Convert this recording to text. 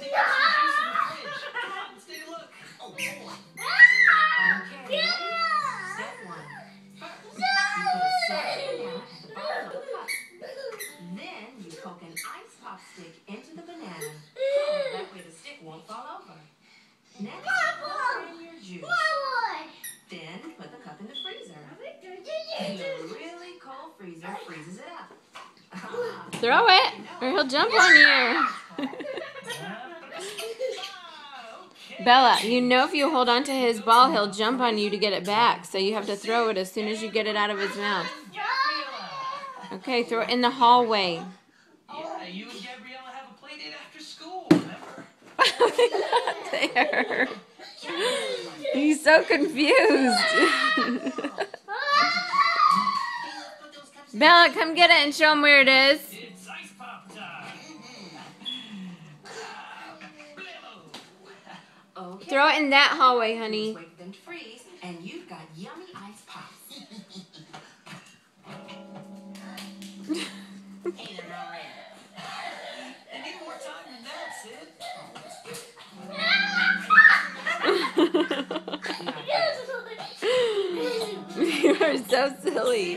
think there's some juice in the fridge. Come on, let's take a look. Oh, boy. Okay, ready? Step one. First, you put a soft banana at the bottom of the cup. Then you poke an ice pop stick into the banana. That way the stick won't fall over. Next, pour in your juice. Then put the cup in the freezer. And the really cold freezer freezes it up. Throw it, or he'll jump on you. Bella, you know if you hold on to his ball, he'll jump on you to get it back. So you have to throw it as soon as you get it out of his mouth. Okay, throw it in the hallway. Yeah, you and Gabriella have a play date after school, remember? There. He's so confused. Bella, come get it and show him where it is. It's ice pop time. Okay. Throw it in that hallway, honey. Wait for them to freeze, and you've got yummy ice pops. Any more time than that, Sid? You are so silly.